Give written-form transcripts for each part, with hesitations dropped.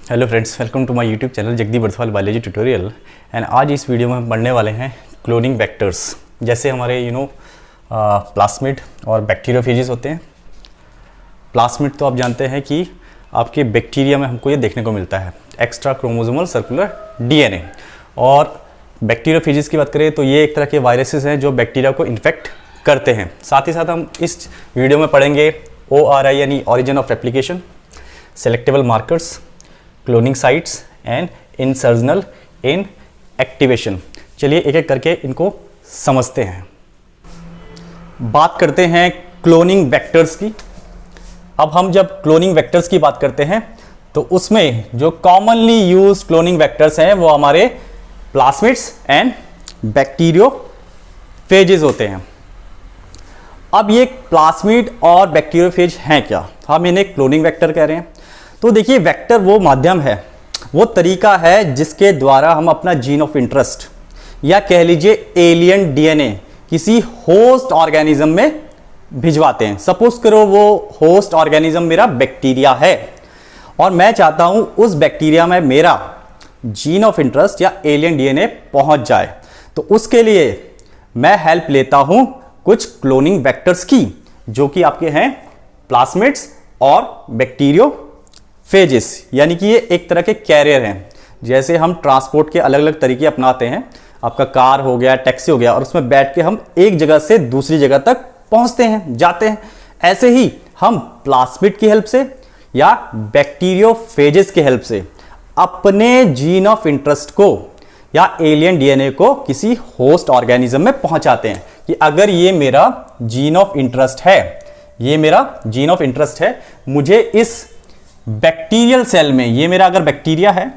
Hello friends, welcome to my YouTube channel Jagdeep Barthwal biology tutorial. And आज इस video में हम पढ़ने वाले हैं क्लोनिंग वेक्टर्स। जैसे हमारे प्लास्मिड और बैक्टीरियोफेजेस होते हैं। प्लास्मिड तो आप जानते हैं कि आपके बैक्टीरिया में हमको ये देखने को मिलता है, एक्स्ट्रा क्रोमोसोमल सर्कुलर डीएनए। और बैक्टीरियोफेजेस की बात करें तो ये एक तरह के वायरसेस हैं जो बैक्टीरिया को इन्फेक्ट करते हैं। साथ ही साथ हम इस वीडियो में पढ़ेंगे ORI यानी origin of replication, selectable markers, cloning sites and insertional inactivation. चलिए एक एक करके इनको समझते हैं। बात करते हैं क्लोनिंग वेक्टर्स की। अब हम जब क्लोनिंग वेक्टर्स की बात करते हैं तो उसमें जो कॉमनली यूज क्लोनिंग वेक्टर्स हैं वो हमारे प्लास्मिड्स एंड बैक्टीरियोफेजेस होते हैं। अब ये प्लास्मिड और बैक्टीरियोफेज हैं क्या, हम इन्हें क्लोनिंग वेक्टर कह रहे हैं। तो देखिए, वेक्टर वो माध्यम है, वो तरीका है जिसके द्वारा हम अपना जीन ऑफ इंटरेस्ट या कह लीजिए एलियन डीएनए किसी होस्ट ऑर्गेनिज्म में भिजवाते हैं। सपोज करो वो होस्ट ऑर्गेनिज्म मेरा बैक्टीरिया है और मैं चाहता हूं उस बैक्टीरिया में मेरा जीन ऑफ इंटरेस्ट या एलियन डीएनए पहुंच जाए। तो उसके लिए मैं हेल्प लेता हूं कुछ क्लोनिंग वेक्टर्स की, जो कि आपके हैं प्लास्मिड्स और बैक्टीरियोफेजेस। यानी कि ये एक तरह के कैरियर हैं। जैसे हम ट्रांसपोर्ट के अलग अलग तरीके अपनाते हैं, आपका कार हो गया, टैक्सी हो गया, और उसमें बैठ के हम एक जगह से दूसरी जगह तक पहुंचते हैं, जाते हैं। ऐसे ही हम प्लास्मिड की हेल्प से या बैक्टीरियोफेजेस की हेल्प से अपने जीन ऑफ इंटरेस्ट को या एलियन डीएनए को किसी होस्ट ऑर्गेनिज्म में पहुंचाते हैं कि अगर ये मेरा जीन ऑफ इंटरेस्ट है, ये मेरा जीन ऑफ इंटरेस्ट है, मुझे इस बैक्टीरियल सेल में, ये मेरा अगर बैक्टीरिया है,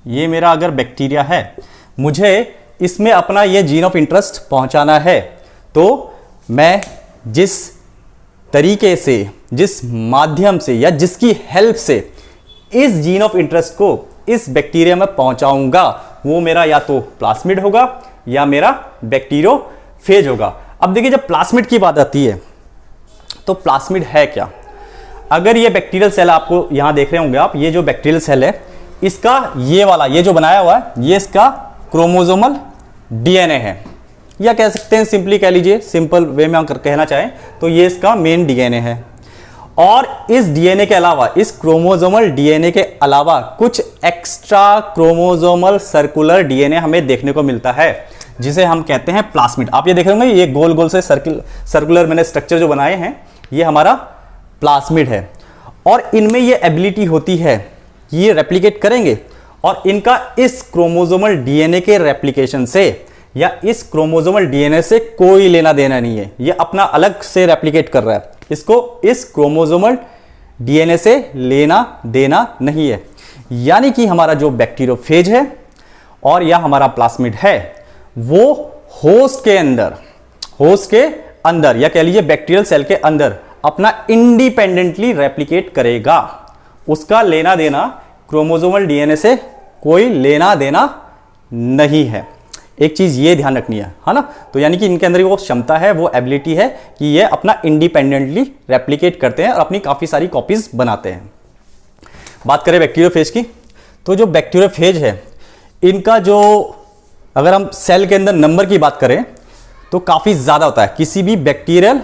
ये मेरा अगर बैक्टीरिया है, मुझे इसमें अपना ये जीन ऑफ इंटरेस्ट पहुंचाना है। तो मैं जिस तरीके से, जिस माध्यम से या जिसकी हेल्प से इस जीन ऑफ इंटरेस्ट को इस बैक्टीरिया में पहुंचाऊंगा, वो मेरा या तो प्लास्मिड होगा या मेरा बैक्टीरियोफेज होगा। अब देखिए, जब प्लास्मिड की बात आती है तो प्लास्मिड है क्या। अगर ये बैक्टीरियल सेल आपको यहां देख रहे होंगे आप, ये जो बैक्टीरियल सेल है, इसका ये वाला, ये जो बनाया हुआ है, ये इसका क्रोमोसोमल डीएनए है, या कह सकते हैं सिंपली कह लीजिए, सिंपल वे में अगर कहना चाहें तो ये इसका मेन डीएनए है। और इस डीएनए के अलावा, इस क्रोमोसोमल डीएनए के अलावा कुछ एक्स्ट्रा क्रोमोसोमल सर्कुलर डीएनए हमें देखने को मिलता है, जिसे हम कहते हैं प्लास्मिड। आप ये देख रहे होंगे, ये गोल गोल से सर्कुलर मैंने स्ट्रक्चर जो बनाए हैं, ये हमारा प्लास्मिड है। और इनमें ये एबिलिटी होती है कि ये रेप्लिकेट करेंगे, और इनका इस क्रोमोसोमल डीएनए के रेप्लिकेशन से या इस क्रोमोसोमल डीएनए से कोई लेना देना नहीं है। ये अपना अलग से रेप्लिकेट कर रहा है, इसको इस क्रोमोसोमल डीएनए से लेना देना नहीं है। यानी कि हमारा जो बैक्टीरियोफेज है और या हमारा प्लास्मिड है, वो होस्ट के अंदर या कह लीजिए बैक्टीरियल सेल के अंदर अपना इंडिपेंडेंटली रेप्लिकेट करेगा। उसका लेना देना क्रोमोसोमल डीएनए से कोई लेना देना नहीं है। एक चीज ये ध्यान रखनी है ना। तो यानी कि इनके अंदर वो क्षमता है, वो एबिलिटी है कि ये अपना इंडिपेंडेंटली रेप्लिकेट करते हैं और अपनी काफी सारी कॉपीज बनाते हैं। बात करें बैक्टीरियोफेज की, तो जो बैक्टीरियोफेज है, इनका जो, अगर हम सेल के अंदर नंबर की बात करें तो काफी ज्यादा होता है। किसी भी बैक्टीरियल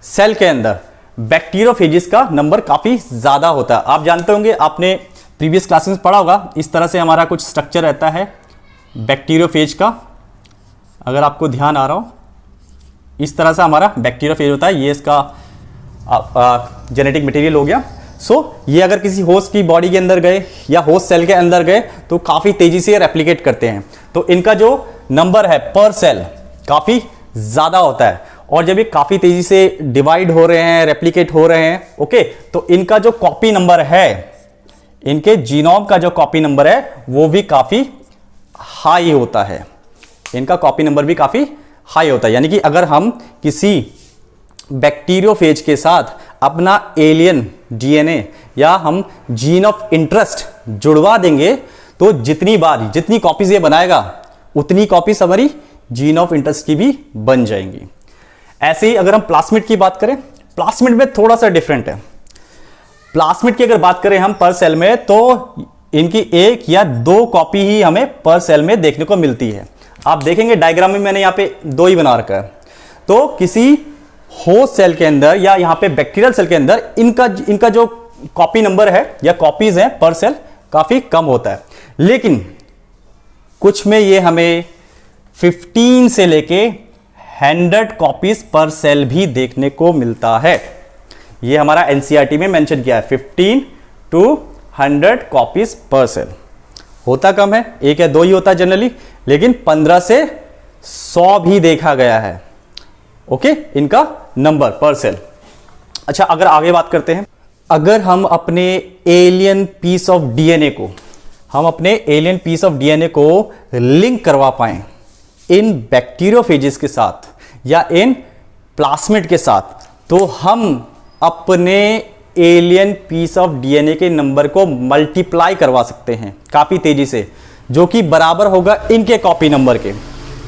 सेल के अंदर बैक्टीरियोफेजेस का नंबर काफी ज्यादा होता है। आप जानते होंगे, आपने प्रीवियस क्लासेस में पढ़ा होगा, इस तरह से हमारा कुछ स्ट्रक्चर रहता है बैक्टीरियोफेज का। अगर आपको ध्यान आ रहा हो, इस तरह से हमारा बैक्टीरियोफेज होता है। ये इसका जेनेटिक मटेरियल हो गया। ये अगर किसी होस्ट की बॉडी के अंदर गए या होस्ट सेल के अंदर गए तो काफी तेजी से रेप्लिकेट करते हैं। तो इनका जो नंबर है पर सेल काफी ज्यादा होता है, और जब ये काफी तेजी से डिवाइड हो रहे हैं, रेप्लिकेट हो रहे हैं, ओके, तो इनका जो कॉपी नंबर है, इनके जीनोम का जो कॉपी नंबर है, वो भी काफी हाई होता है। इनका कॉपी नंबर भी काफी हाई होता है। यानी कि अगर हम किसी बैक्टीरियोफेज के साथ अपना एलियन डीएनए या हम जीन ऑफ इंटरेस्ट जुड़वा देंगे, तो जितनी कॉपीज ये बनाएगा, उतनी कॉपीज हमारी जीन ऑफ इंटरेस्ट की भी बन जाएंगी। ऐसे ही अगर हम प्लास्मिड की बात करें, प्लास्मिड में थोड़ा सा डिफरेंट है। प्लास्मिड की अगर बात करें हम पर सेल में, तो इनकी एक या दो कॉपी ही हमें पर सेल में देखने को मिलती है। आप देखेंगे डायग्राम में मैंने यहाँ पे दो ही बना रखा है। तो किसी होस्ट सेल के अंदर या यहाँ पे बैक्टीरियल सेल के अंदर इनका जो कॉपी नंबर है या कॉपीज हैं पर सेल काफी कम होता है, लेकिन कुछ में ये हमें 15 से लेके 100 कॉपीज पर सेल भी देखने को मिलता है। ये हमारा एनसीईआरटी में मेंशन किया है 15 to 100 कॉपीज पर सेल। होता कम है, एक या दो ही होता है जनरली, लेकिन 15 से 100 भी देखा गया है। ओके, इनका नंबर पर सेल। अच्छा, अगर आगे बात करते हैं, अगर हम अपने एलियन पीस ऑफ डीएनए को लिंक करवा पाएं इन बैक्टीरियोफेजेस के साथ या इन प्लास्मिड के साथ, तो हम अपने एलियन पीस ऑफ डीएनए के नंबर को मल्टीप्लाई करवा सकते हैं काफी तेजी से, जो कि बराबर होगा इनके कॉपी नंबर के।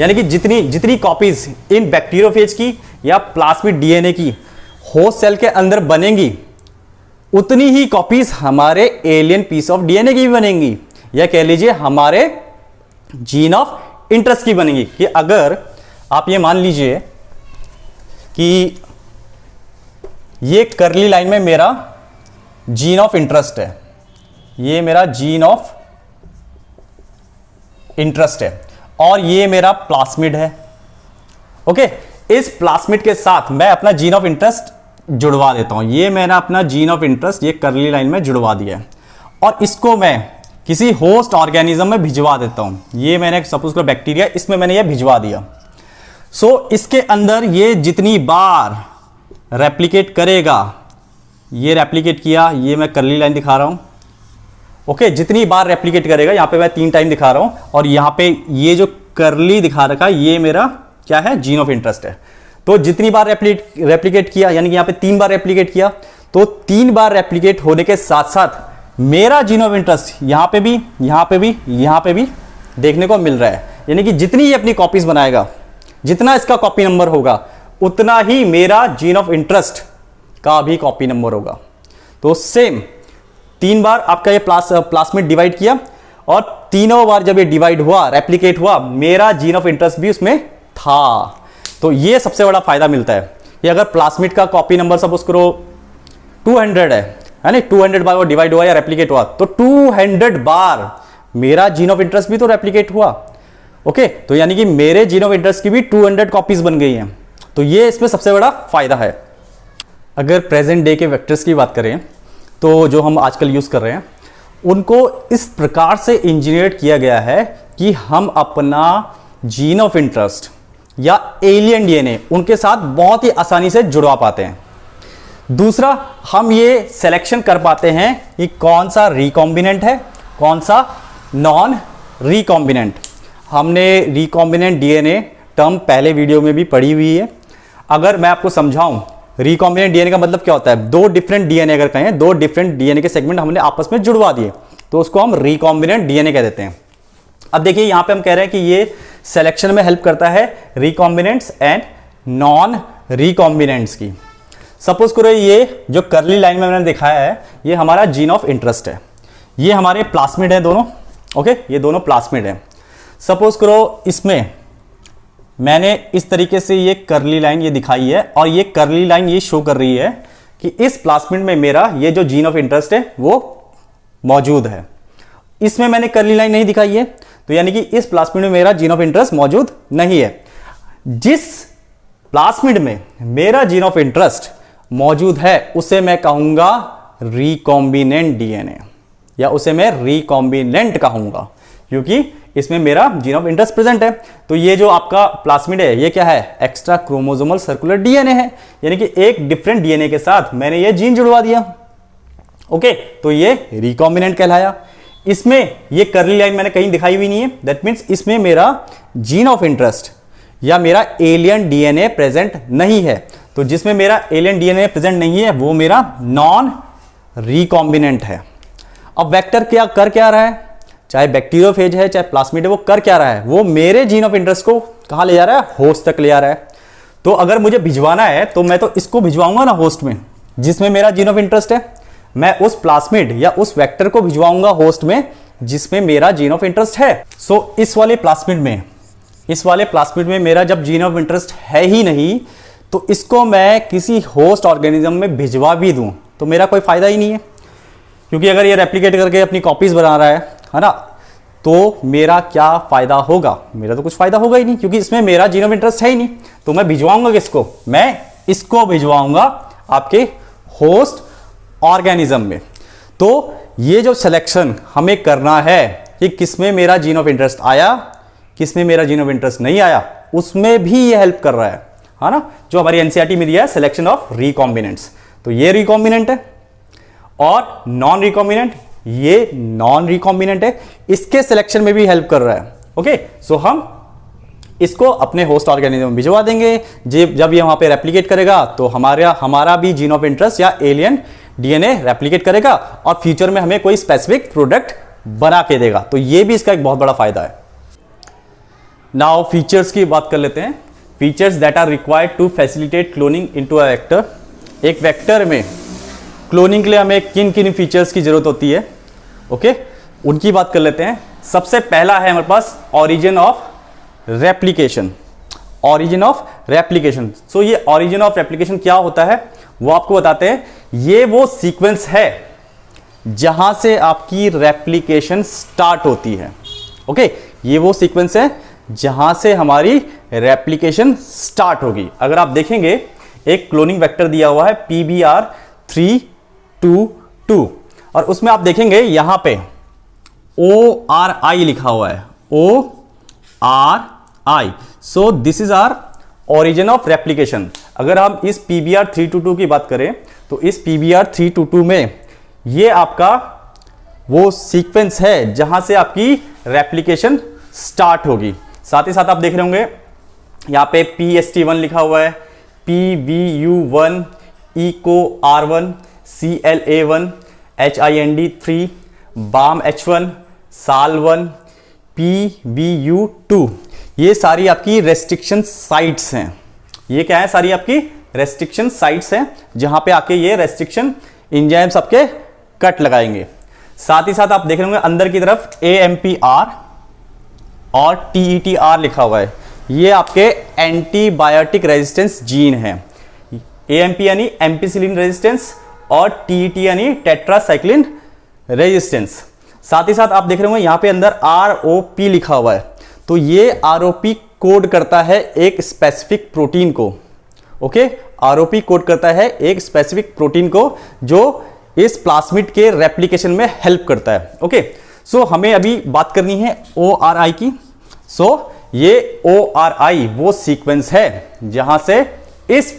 यानी कि जितनी कॉपीज इन बैक्टीरियोफेज की या प्लास्मिड डीएनए की होस्ट सेल के अंदर बनेंगी, उतनी ही कॉपीज हमारे एलियन पीस ऑफ डीएनए की भी बनेंगी, या कह लीजिए हमारे जीन ऑफ इंटरेस्ट की बनेंगी। कि अगर आप ये मान लीजिए कि ये करली लाइन में मेरा जीन ऑफ इंटरेस्ट है, ये मेरा जीन ऑफ इंटरेस्ट है, और ये मेरा प्लास्मिड है। ओके, इस प्लास्मिड के साथ मैं अपना जीन ऑफ इंटरेस्ट जुड़वा देता हूं। ये मैंने अपना जीन ऑफ इंटरेस्ट ये करली लाइन में जुड़वा दिया है, और इसको मैं किसी होस्ट ऑर्गेनिज्म में भिजवा देता हूं। ये मैंने सपोज करो बैक्टीरिया, इसमें मैंने ये भिजवा दिया। सो इसके अंदर ये जितनी बार रेप्लिकेट करेगा, ये रेप्लिकेट किया, ये मैं करली लाइन दिखा रहा हूं। ओके, जितनी बार रेप्लिकेट करेगा, यहां पे मैं 3 टाइम दिखा रहा हूं, और यहां पे ये जो करली दिखा रखा है, ये मेरा क्या है, जीन ऑफ इंटरेस्ट है। तो जितनी बार रेप्लिकेट किया, यानी कि यहां पे 3 बार रेप्लिकेट किया, तो 3 बार रेप्लिकेट होने के साथ साथ मेरा जीन ऑफ इंटरेस्ट यहां पे भी, यहां पे भी, यहां पे भी देखने को मिल रहा है। यानी कि जितनी ही अपनी कॉपीज बनाएगा, जितना इसका कॉपी नंबर होगा, उतना ही मेरा जीन ऑफ इंटरेस्ट का भी कॉपी नंबर होगा। तो सेम 3 बार आपका ये प्लास्मिड डिवाइड किया, और तीनों बार जब ये डिवाइड हुआ, रेप्लिकेट हुआ, मेरा जीन ऑफ इंटरेस्ट भी उसमें था। तो ये सबसे बड़ा फायदा मिलता है कि अगर प्लास्मिड का कॉपी नंबर सपोज करो 200 है ना, 200 बार वो डिवाइड हुआ या रेप्लिकेट हुआ, तो 200 बार मेरा जीन ऑफ इंटरेस्ट भी तो रेप्लिकेट हुआ। ओके, तो यानी कि मेरे जीन ऑफ इंटरेस्ट की भी 200 कॉपीज बन गई हैं। तो ये इसमें सबसे बड़ा फायदा है। अगर प्रेजेंट डे के वेक्टर्स की बात करें, तो जो हम आजकल यूज कर रहे हैं, उनको इस प्रकार से इंजीनियर किया गया है कि हम अपना जीन ऑफ इंटरेस्ट या एलियन डीएनए उनके साथ बहुत ही आसानी से जुड़वा पाते हैं। दूसरा, हम ये सिलेक्शन कर पाते हैं कि कौन सा रिकॉम्बिनेंट है, कौन सा नॉन रिकॉम्बिनेंट। हमने रिकॉम्बिनेंट डीएनए टर्म पहले वीडियो में भी पढ़ी हुई है। अगर मैं आपको समझाऊं, रिकॉम्बिनेंट डीएनए का मतलब क्या होता है, 2 डिफरेंट डीएनए अगर कहें, 2 डिफरेंट डीएनए के सेगमेंट हमने आपस में जुड़वा दिए, तो उसको हम रिकॉम्बिनेंट डीएनए कह देते हैं। अब देखिए, यहां पे हम कह रहे हैं कि ये सिलेक्शन में हेल्प करता है रिकॉम्बिनेंट्स एंड नॉन रिकॉम्बिनेंट्स की। सपोज करो ये जो करली लाइन में मैंने दिखाया है, ये हमारा जीन ऑफ इंटरेस्ट है, ये हमारे प्लास्मिड है दोनों। ओके, ये दोनों प्लास्मिड है। सपोज करो इसमें मैंने इस तरीके से ये करली लाइन ये दिखाई है, और ये करली लाइन ये शो कर रही है कि इस प्लास्मिड में मेरा ये जो जीन ऑफ इंटरेस्ट है वो मौजूद है। इसमें मैंने करली लाइन नहीं दिखाई है, तो यानी कि इस प्लास्मिड में मेरा जीन ऑफ इंटरेस्ट मौजूद नहीं है। जिस प्लास्मिड में मेरा जीन ऑफ इंटरेस्ट मौजूद है, उसे मैं कहूंगा रिकॉम्बिनेंट डीएनए, या उसे मैं रिकॉम्बिनेंट कहूंगा, क्योंकि इसमें मेरा जीन ऑफ इंटरेस्ट प्रेजेंट है। तो ये जो आपका प्लास्मिड है, ये क्या है, एक्स्ट्रा क्रोमोसोमल सर्कुलर डीएनए है, यानी कि एक डिफरेंट डीएनए के साथ मैंने ये जीन जुड़वा दिया। ओके, तो ये रिकॉम्बिनेंट कहलाया। इसमें ये करली लाइन मैंने कहीं दिखाई हुई नहीं है, दैट मीन्स इसमें मेरा जीन ऑफ इंटरेस्ट या मेरा एलियन डीएनए प्रेजेंट नहीं है। तो जिसमें मेरा एलियन डीएनए प्रेजेंट नहीं है, वो मेरा नॉन रिकॉम्बिनेंट है। अब वेक्टर क्या रहा है, चाहे बैक्टीरियोफेज है चाहे प्लास्मिड है, वो कर क्या रहा है, वो मेरे जीन ऑफ इंटरेस्ट को कहां ले जा रहा है, होस्ट तक ले जा रहा है। तो अगर मुझे भिजवाना है, तो मैं तो इसको भिजवाऊंगा ना होस्ट में, जिसमें मेरा जीन ऑफ इंटरेस्ट है। मैं उस प्लास्मिड या उस वेक्टर को भिजवाऊंगा होस्ट में जिसमें मेरा जीन ऑफ इंटरेस्ट है। सो इस वाले प्लास्मिड में मेरा जब जीन ऑफ इंटरेस्ट है ही नहीं, तो इसको मैं किसी होस्ट ऑर्गेनिज्म में भिजवा भी दूं तो मेरा कोई फायदा ही नहीं है, क्योंकि अगर ये रेप्लिकेट करके अपनी कॉपीज बना रहा है ना, तो मेरा क्या फायदा होगा? मेरा तो कुछ फायदा होगा ही नहीं, क्योंकि इसमें मेरा जीन ऑफ इंटरेस्ट है ही नहीं। तो मैं भिजवाऊंगा किसको? मैं इसको भिजवाऊंगा आपके होस्ट ऑर्गेनिज्म में। तो ये जो सिलेक्शन हमें करना है कि किसमें मेरा जीन ऑफ इंटरेस्ट आया, किसमें मेरा जीन ऑफ इंटरेस्ट नहीं आया, उसमें भी ये हेल्प कर रहा है ना, जो हमारी एनसीईआरटी में दिया है, सिलेक्शन ऑफ रिकॉम्बिनेंट्स। तो ये रिकॉम्बिनेंट है और नॉन रिकॉम्बिनेंट, ये नॉन रिकॉम्बिनेंट है, इसके सिलेक्शन में भी हेल्प कर रहा है। ओके, सो हम इसको अपने होस्ट ऑर्गेनिज्म में भिजवा देंगे। जब ये वहां पे रेप्लिकेट करेगा तो हमारा भी जीन ऑफ इंटरेस्ट या एलियन डीएनए रेप्लिकेट करेगा और फ्यूचर में हमें कोई स्पेसिफिक प्रोडक्ट बना के देगा। तो ये भी इसका एक बहुत बड़ा फायदा है। नाउ फीचर्स की बात कर लेते हैं। Features that are required to facilitate cloning into a vector. एक वेक्टर में क्लोनिंग के लिए हमें किन किन फीचर्स की जरूरत होती है, ओके, उनकी बात कर लेते हैं। सबसे पहला है हमारे पास origin of replication. Origin of replication, so ये ऑरिजिन ऑफ रेप्लिकेशन क्या होता है वो आपको बताते हैं। ये वो सीक्वेंस है जहां से आपकी रेप्लिकेशन स्टार्ट होती है। ओके, ये वो सीक्वेंस है जहां से हमारी रेप्लिकेशन स्टार्ट होगी। अगर आप देखेंगे एक क्लोनिंग वेक्टर दिया हुआ है PBR322 और उसमें आप देखेंगे यहां पे ORI लिखा हुआ है, ORI। So this is our origin of replication. अगर हम इस PBR322 की बात करें तो इस PBR322 में ये आपका वो सीक्वेंस है जहां से आपकी रेप्लिकेशन स्टार्ट होगी। साथ ही साथ आप देख रहे होंगे यहां पे PST1 लिखा हुआ है, PVU1, EcoR1, CLA1, HIND3, BAMH1, SAL1, PBU2। ये सारी आपकी रेस्ट्रिक्शन साइट्स हैं। ये क्या है? सारी आपकी रेस्ट्रिक्शन साइट्स हैं जहां पे आके ये रेस्ट्रिक्शन एंजाइम्स आपके कट लगाएंगे। साथ ही साथ आप देख रहे होंगे अंदर की तरफ AMPR और TETR लिखा हुआ है। ये आपके एंटीबायोटिक रेजिस्टेंस जीन है। AMP यानी एम्पिसिलिन रेजिस्टेंस और TET यानी टेट्रासाइक्लिन रेजिस्टेंस। साथ ही साथ आप देख रहे होंगे यहां पे अंदर ROP लिखा हुआ है। तो ये ROP कोड करता है एक स्पेसिफिक प्रोटीन को। ओके, ROP कोड करता है एक स्पेसिफिक प्रोटीन को जो इस प्लास्मिड के रेप्लिकेशन में हेल्प करता है। ओके, सो हमें अभी बात करनी है ORI की। सो ये ORI वो सीक्वेंस है जहां से इस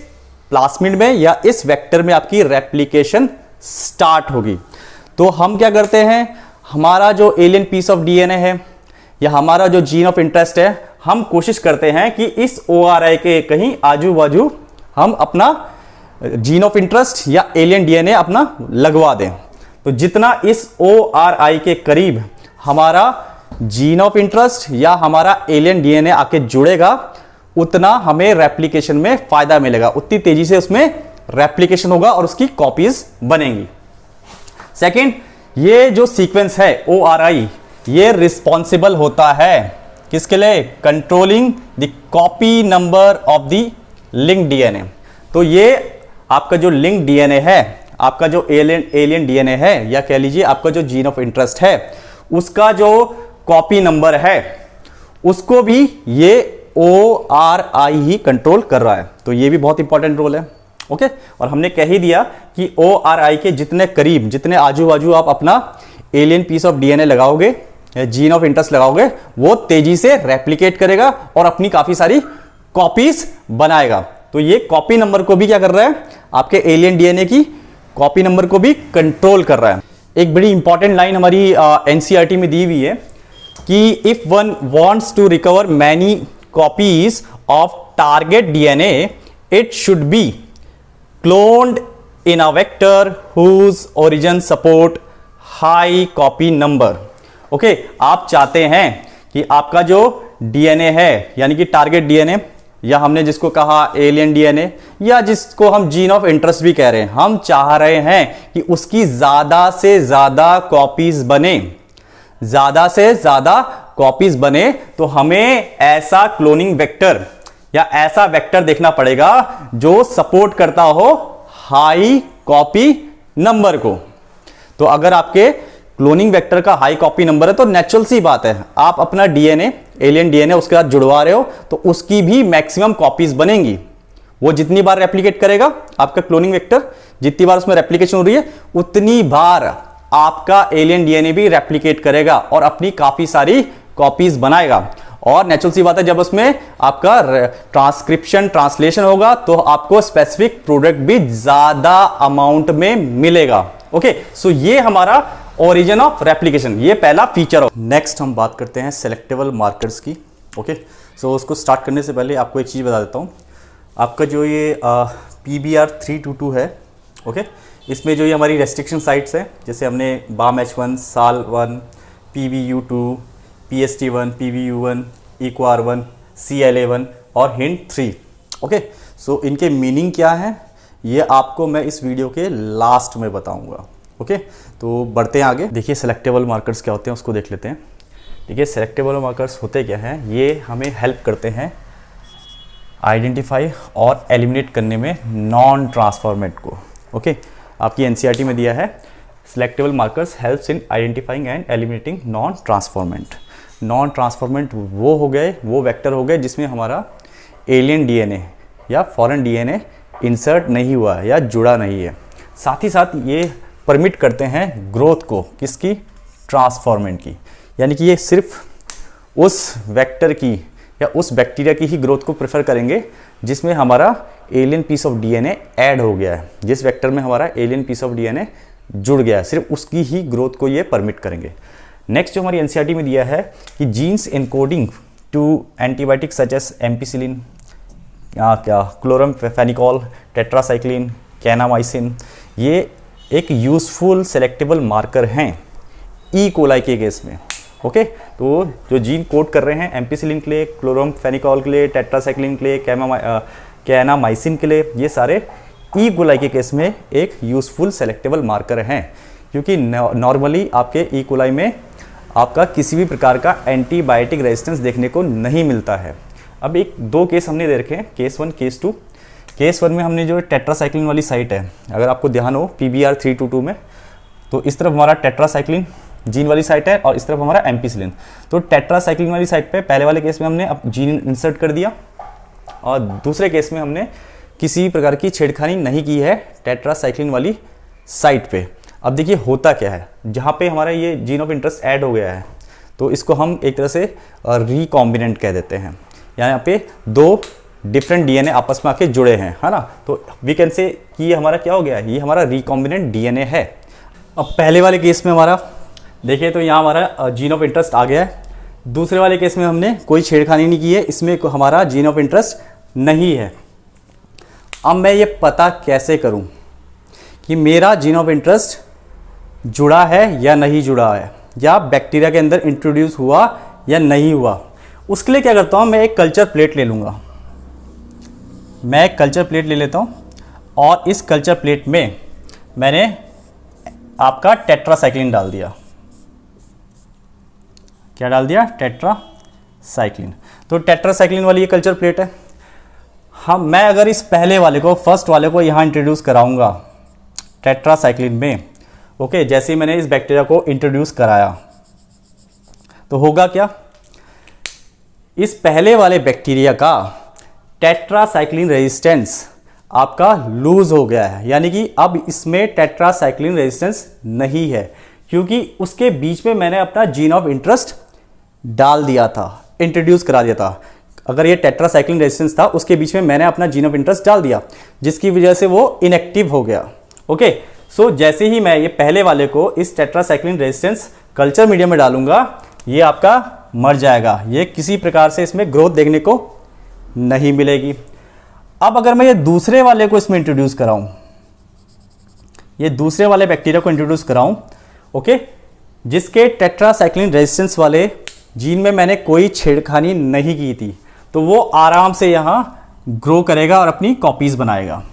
प्लास्मिड में या इस वेक्टर में आपकी रेप्लिकेशन स्टार्ट होगी। तो हम क्या करते हैं, हमारा जो एलियन पीस ऑफ डीएनए है या हमारा जो जीन ऑफ इंटरेस्ट है, हम कोशिश करते हैं कि इस ORI के कहीं आजू बाजू हम अपना जीन ऑफ इंटरेस्ट या एलियन डीएनए अपना लगवा दें। तो जितना इस ORI के करीब हमारा जीन ऑफ इंटरेस्ट या हमारा एलियन डीएनए आके जुड़ेगा, उतना हमें रेप्लिकेशन में फायदा मिलेगा, उतनी तेजी से उसमें रेप्लिकेशन होगा और उसकी कॉपीज बनेंगी। सेकंड, ये जो सीक्वेंस है ORI, ये रिस्पॉन्सिबल होता है किसके लिए? Controlling the copy number of the link DNA. तो ये आपका जो लिंक डीएनए है, आपका जो एलियन डीएनए है, या कह लीजिए आपका जो जीन ऑफ इंटरेस्ट है, उसका जो कॉपी नंबर है उसको भी ये ORI ही कंट्रोल कर रहा है। तो ये भी बहुत इंपॉर्टेंट रोल है। ओके, और हमने कह ही दिया कि ORI के जितने करीब, जितने आजू बाजू आप अपना एलियन पीस ऑफ डीएनए लगाओगे, जीन ऑफ इंटरेस्ट लगाओगे, वो तेजी से रेप्लिकेट करेगा और अपनी काफी सारी कॉपीज बनाएगा। तो ये कॉपी नंबर को भी क्या कर रहा है? आपके एलियन डीएनए की कॉपी नंबर को भी कंट्रोल कर रहा है। एक बड़ी इंपॉर्टेंट लाइन हमारी एनसीईआरटी में दी हुई है कि if one wants to recover many copies of target DNA, it should be cloned in a vector whose origin support high copy number. Okay, आप चाहते हैं कि आपका जो डीएनए है, यानी कि टारगेट डीएनए, या हमने जिसको कहा एलियन डीएनए, या जिसको हम जीन ऑफ इंटरेस्ट भी कह रहे हैं, हम चाह रहे हैं कि उसकी ज्यादा से ज्यादा कॉपीज बने, ज्यादा से ज्यादा कॉपीज बने, तो हमें ऐसा क्लोनिंग वेक्टर या ऐसा वेक्टर देखना पड़ेगा जो सपोर्ट करता हो हाई कॉपी नंबर को। तो अगर आपके क्लोनिंग वेक्टर का हाई कॉपी नंबर है तो नेचुरल सी बात है, आप अपना डीएनए, एलियन डीएनए उसके साथ जुड़वा रहे हो तो उसकी भी मैक्सिमम कॉपीज बनेंगी। वो जितनी बार रेप्लिकेट करेगा आपका क्लोनिंग वेक्टर, जितनी बार उसमें रेप्लिकेशन हो रही है उतनी बार आपका एलियन डीएनए भी रेप्लिकेट करेगा और अपनी काफी सारी कॉपीज बनाएगा। और नेचुरल सी बात है, जब उसमें आपका ट्रांसक्रिप्शन ट्रांसलेशन होगा तो आपको स्पेसिफिक प्रोडक्ट भी ज्यादा अमाउंट में मिलेगा। ओके, सो ये हमारा ओरिजिन ऑफ रेप्लिकेशन, ये पहला फीचर हो। नेक्स्ट हम बात करते हैं सेलेक्टेबल मार्कर्स की। ओके, सो उसको स्टार्ट करने से पहले आपको एक चीज़ बता देता हूँ। आपका जो ये PBR 322 है, ओके, इसमें जो ये हमारी रेस्ट्रिक्शन साइट्स हैं, जैसे हमने BAM-H1, SAL1, PVU2, PST1, PVU1, EQR1, CLA1 और HINT3। ओके, सो इनके मीनिंग क्या है ये आपको मैं इस वीडियो के लास्ट में बताऊंगा। ओके, तो बढ़ते हैं आगे। देखिए सेलेक्टेबल मार्कर्स क्या होते हैं उसको देख लेते हैं। देखिए सेलेक्टेबल मार्कर्स होते क्या हैं, ये हमें हेल्प करते हैं आइडेंटिफाई और एलिमिनेट करने में नॉन ट्रांसफॉर्मेट को। ओके, आपकी NCERT में दिया है selectable markers helps in identifying and eliminating non transformant. Non transformant वो हो गए, वो वेक्टर हो गए जिसमें हमारा एलियन डीएनए या फॉरेन डीएनए इंसर्ट नहीं हुआ है या जुड़ा नहीं है। साथ ही साथ ये परमिट करते हैं ग्रोथ को, किसकी, ट्रांसफॉर्मेंट की, यानी कि ये सिर्फ उस वेक्टर की या उस बैक्टीरिया की ही ग्रोथ को प्रेफर करेंगे जिसमें हमारा alien piece of DNA add हो गया है, जिस वेक्टर में हमारा एलियन पीस ऑफ डीएनए जुड़ गया है, सिर्फ उसकी ही ग्रोथ को ये परमिट करेंगे। नेक्स्ट जो हमारी NCERT में दिया है कि genes encoding to antibiotic such as ampicillin, chloramphenicol, tetracycline, kanamycin, ये एक यूजफुल सेलेक्टेबल मार्कर हैं ई कोलाई के केस में। ओके, तो जो जीन कोड कर रहे हैं एम्पिसिलिन के लिए, क्लोरमफेनिकोल के लिए, टेट्रासाइक्लिन के लिए, कैनामाइसिन के लिए, ये सारे ई कोलाई के केस में एक यूजफुल सेलेक्टेबल मार्कर हैं, क्योंकि नॉर्मली आपके ई कोलाई में आपका किसी भी प्रकार का एंटीबायोटिक रेजिस्टेंस देखने को नहीं मिलता है। अब एक दो केस हमने दे रखे हैं, केस 1, केस 2। केस 1 में हमने जो टेट्रासाइक्लिन वाली साइट है, अगर आपको ध्यान हो PBR 322 में, तो इस तरफ हमारा टेट्रासाइक्लिन जीन वाली साइट है और इस तरफ हमारा एम्पिसिलिन। तो टेट्रासाइक्लिन वाली साइट पे पहले वाले केस में हमने जीन इंसर्ट कर दिया और दूसरे केस में हमने किसी प्रकार की छेड़खानी नहीं की है टेट्रासाइक्लिन वाली साइट पे। अब देखिए होता क्या है, जहाँ पे हमारा ये जीन ऑफ इंटरेस्ट ऐड हो गया है तो इसको हम एक तरह से रिकॉम्बिनेंट कह देते हैं। यहाँ पे दो डिफरेंट डीएनए आपस में आके जुड़े हैं, है ना, तो वी कैन से कि ये हमारा क्या हो गया है, ये हमारा रिकॉम्बिनेंट डीएनए है। अब पहले वाले केस में हमारा देखिए तो यहाँ हमारा जीन ऑफ इंटरेस्ट आ गया है, दूसरे वाले केस में हमने कोई छेड़खानी नहीं की है, इसमें हमारा जीन ऑफ इंटरेस्ट नहीं है। अब मैं ये पता कैसे करूं कि मेरा जीन ऑफ इंटरेस्ट जुड़ा है या नहीं जुड़ा है, या बैक्टीरिया के अंदर इंट्रोड्यूस हुआ या नहीं हुआ। उसके लिए क्या करता हूं, मैं एक कल्चर प्लेट ले लूंगा, मैं एक कल्चर प्लेट ले लेता हूं और इस कल्चर प्लेट में मैंने आपका टेट्रासाइक्लिन डाल दिया। क्या डाल दिया, टेट्रासाइक्लिन। तो टेट्रासाइक्लिन वाली ये कल्चर प्लेट है। मैं अगर इस पहले वाले को, फर्स्ट वाले को यहाँ इंट्रोड्यूस कराऊंगा टेट्रासाइक्लिन में, ओके, जैसे ही मैंने इस बैक्टीरिया को इंट्रोड्यूस कराया तो होगा क्या, इस पहले वाले बैक्टीरिया का टेट्रासाइक्लिन रेजिस्टेंस आपका लूज हो गया है, यानी कि अब इसमें टेट्रासाइक्लिन रेजिस्टेंस नहीं है, क्योंकि उसके बीच में मैंने अपना जीन ऑफ इंटरेस्ट डाल दिया था, इंट्रोड्यूस करा दिया था। अगर ये टेट्रासाइक्लिन रेजिस्टेंस था, उसके बीच में मैंने अपना जीन ऑफ इंटरेस्ट डाल दिया, जिसकी वजह से वो इनएक्टिव हो गया। ओके, सो जैसे ही मैं ये पहले वाले को इस टेट्रासाइक्लिन रेजिस्टेंस कल्चर मीडियम में डालूंगा, ये आपका मर जाएगा, ये किसी प्रकार से इसमें ग्रोथ देखने को नहीं मिलेगी। अब अगर मैं ये दूसरे वाले को इसमें इंट्रोड्यूस कराऊं, ये दूसरे वाले बैक्टीरिया को इंट्रोड्यूस कराऊं, ओके, जिसके टेट्रासाइक्लिन रेजिस्टेंस वाले जीन में मैंने कोई छेड़खानी नहीं की थी, तो वो आराम से यहाँ ग्रो करेगा और अपनी कॉपीज बनाएगा।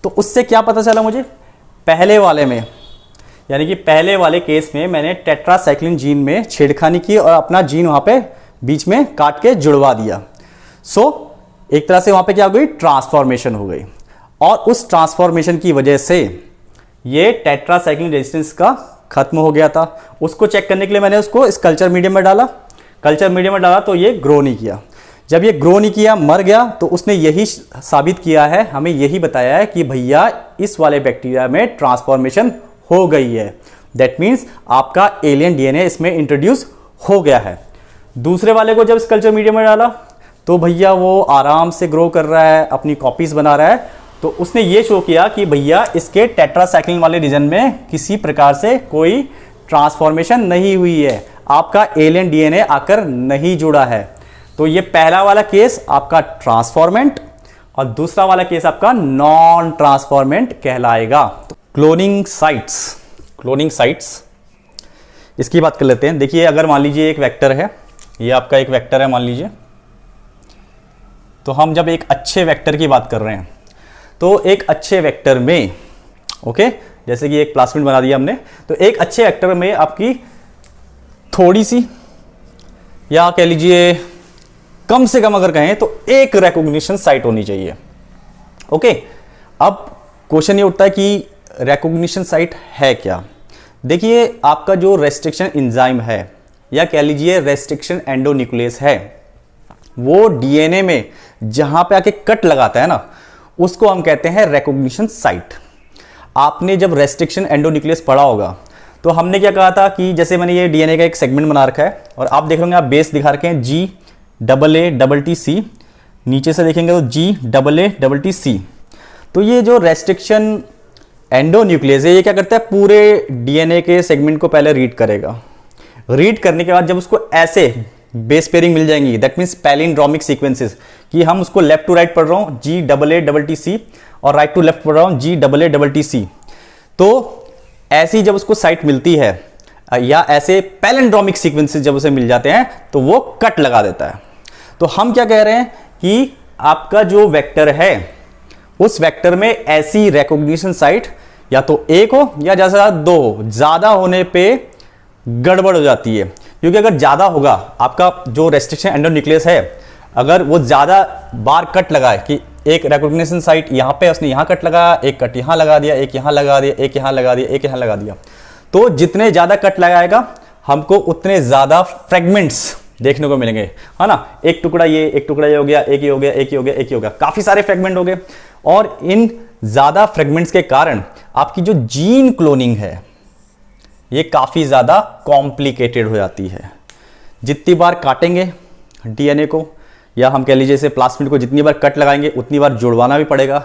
तो उससे क्या पता चला मुझे, पहले वाले में यानी कि पहले वाले केस में मैंने टेट्रासाइक्लिन जीन में छेड़खानी की और अपना जीन वहाँ पे बीच में काट के जुड़वा दिया। एक तरह से वहाँ पे क्या हो गई, ट्रांसफॉर्मेशन हो गई। और उस ट्रांसफॉर्मेशन की वजह से ये टेट्रासाइक्लिन रेजिस्टेंस का खत्म हो गया था। उसको चेक करने के लिए मैंने उसको इस कल्चर मीडियम में डाला। कल्चर मीडियम में डाला तो ये ग्रो नहीं किया। जब ये ग्रो नहीं किया, मर गया, तो उसने यही साबित किया है, हमें यही बताया है कि भैया इस वाले बैक्टीरिया में ट्रांसफॉर्मेशन हो गई है। दैट मीन्स आपका एलियन डीएनए इसमें इंट्रोड्यूस हो गया है। दूसरे वाले को जब इस कल्चर मीडियम में डाला तो भैया वो आराम से ग्रो कर रहा है, अपनी कॉपीज बना रहा है। तो उसने ये शो किया कि भैया इसके टेट्रासाइक्लिन वाले रीजन में किसी प्रकार से कोई ट्रांसफॉर्मेशन नहीं हुई है, आपका एलियन डीएनए आकर नहीं जुड़ा है। तो ये पहला वाला केस आपका ट्रांसफॉर्मेंट और दूसरा वाला केस आपका नॉन ट्रांसफॉर्मेंट कहलाएगा। तो क्लोनिंग साइट्स इसकी बात कर लेते हैं। देखिए, अगर मान लीजिए एक वेक्टर है, ये आपका एक वेक्टर है मान लीजिए, तो हम जब एक अच्छे वेक्टर की बात कर रहे हैं तो एक अच्छे वेक्टर में ओके, जैसे कि एक प्लास्मिड बना दिया हमने, तो एक अच्छे वेक्टर में आपकी थोड़ी सी या कह लीजिए कम से कम अगर कहें तो एक रिकॉग्निशन साइट होनी चाहिए। ओके, अब क्वेश्चन ये उठता है कि रिकॉग्निशन साइट है क्या। देखिए, आपका जो रेस्ट्रिक्शन एंजाइम है या कह लीजिए रेस्ट्रिक्शन एंडोन्यूक्लियस है, वो डीएनए में जहां पे आके कट लगाता है ना, उसको हम कहते हैं रिकॉग्निशन साइट। आपने जब रेस्ट्रिक्शन एंडोन्यूक्लियस पढ़ा होगा तो हमने क्या कहा था कि जैसे मैंने ये डीएनए का एक सेगमेंट बना रखा है और आप देख रहे आप बेस दिखा रखे हैं GAATTC, नीचे से देखेंगे तो GAATTC। तो ये जो रेस्ट्रिक्शन एंडोन्यूक्लियस है, ये क्या करता है, पूरे डीएनए के सेगमेंट को पहले रीड करेगा। रीड करने के बाद जब उसको ऐसे बेस पेयरिंग मिल जाएंगी, दैट मीन्स पैलिंड्रोमिक सीक्वेंसेस, कि हम उसको लेफ्ट टू राइट पढ़ रहा हूं GAATTC और राइट टू लेफ्ट पढ़ रहा हूं GAATTC। तो ऐसी जब उसको साइट मिलती है या ऐसे पैलिंड्रोमिक सीक्वेंसेस जब उसे मिल जाते हैं तो वो कट लगा देता है। तो हम क्या कह रहे हैं कि आपका जो वेक्टर है उस वेक्टर में ऐसी रिकॉग्निशन साइट या तो एक हो या जैसा दो हो, ज्यादा होने पे गड़बड़ हो जाती है। क्योंकि अगर ज्यादा होगा, आपका जो रेस्ट्रिक्शन एंडोन्यूक्लियस है, अगर वो ज्यादा बार कट लगाए कि एक रिकॉग्निशन साइट यहां पे उसने यहां कट लगाया, एक कट यहां लगा दिया, एक यहां लगा दिया, एक यहां लगा दिया, एक यहां लगा दिया, तो जितने ज्यादा कट लगाएगा हमको उतने ज्यादा फ्रेगमेंट्स देखने को मिलेंगे, है ना। एक टुकड़ा ये, एक टुकड़ा ये हो गया, एक ही हो गया, एक ही हो गया, एक ही हो गया, काफी सारे फ्रेगमेंट हो गए। और इन ज्यादा फ्रेगमेंट्स के कारण आपकी जो जीन क्लोनिंग है ये काफी ज्यादा कॉम्प्लिकेटेड हो जाती है। जितनी बार काटेंगे डीएनए को या हम कह लीजिए इसे प्लास्मिड को, जितनी बार कट लगाएंगे उतनी बार जुड़वाना भी पड़ेगा।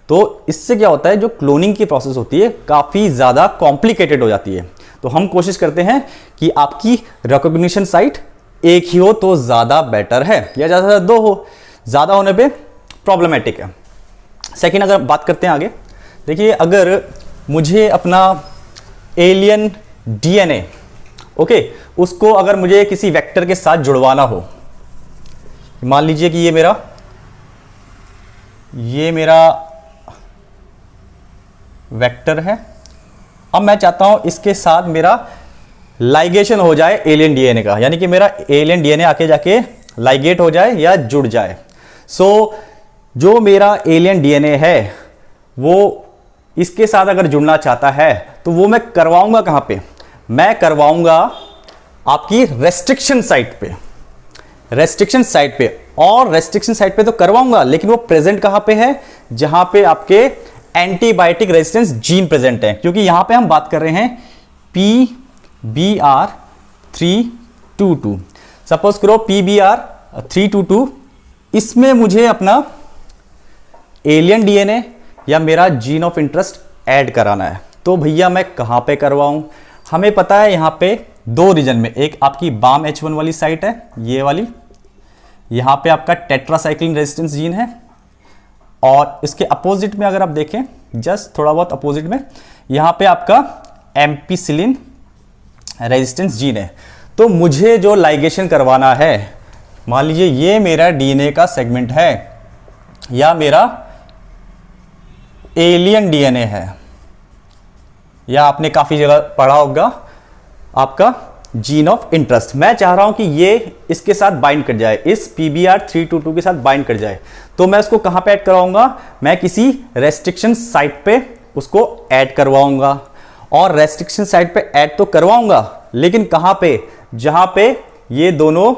तो इससे क्या होता है, जो क्लोनिंग की प्रोसेस होती है काफी ज्यादा कॉम्प्लिकेटेड हो जाती है। तो हम कोशिश करते हैं कि आपकी रिकॉग्निशन साइट एक ही हो तो ज्यादा बेटर है, या ज्यादा दो हो, ज्यादा होने पे प्रॉब्लमेटिक है। सेकंड, अगर बात करते हैं आगे, देखिए अगर मुझे अपना एलियन डीएनए ओके, उसको अगर मुझे किसी वेक्टर के साथ जुड़वाना हो, मान लीजिए कि ये मेरा वेक्टर है, अब मैं चाहता हूं इसके साथ मेरा लाइगेशन हो जाए एलियन डीएनए का, यानी कि मेरा एलियन डीएनए आके जाके लाइगेट हो जाए या जुड़ जाए। जो मेरा एलियन डीएनए है वो इसके साथ अगर जुड़ना चाहता है तो वो मैं करवाऊंगा कहां पे, मैं करवाऊंगा आपकी रेस्ट्रिक्शन साइट पे। और रेस्ट्रिक्शन साइट पे तो करवाऊंगा, लेकिन वो प्रेजेंट कहां पे है, जहां पे आपके एंटीबायोटिक रेजिस्टेंस जीन प्रेजेंट है। क्योंकि यहां पे हम बात कर रहे हैं PBR322। सपोज करो PBR322, इसमें मुझे अपना एलियन डीएनए या मेरा जीन ऑफ इंटरेस्ट ऐड कराना है। तो भैया मैं कहां पे करवाऊं, हमें पता है यहां पे दो रीजन में, एक आपकी BAM-H1 वाली साइट है, ये वाली, यहां पे आपका टेट्रासाइक्लिन रेजिस्टेंस जीन है, और इसके अपोजिट में अगर आप देखें, जस्ट थोड़ा बहुत अपोजिट में, यहां पे आपका एम्पिसिलिन रेजिस्टेंस जीन है। तो मुझे जो लाइगेशन करवाना है मान लीजिए ये मेरा डीएनए का सेगमेंट है या मेरा एलियन डीएनए है, या आपने काफी जगह पढ़ा होगा आपका जीन ऑफ इंटरेस्ट। मैं चाह रहा हूं कि ये इसके साथ बाइंड कर जाए, इस PBR322 के साथ बाइंड कर जाए, तो मैं उसको कहां पे ऐड करवाऊंगा? मैं किसी रेस्ट्रिक्शन साइट पे उसको ऐड करवाऊंगा। और रेस्ट्रिक्शन साइट पे ऐड तो करवाऊंगा, लेकिन कहां पे? जहां पे ये दोनों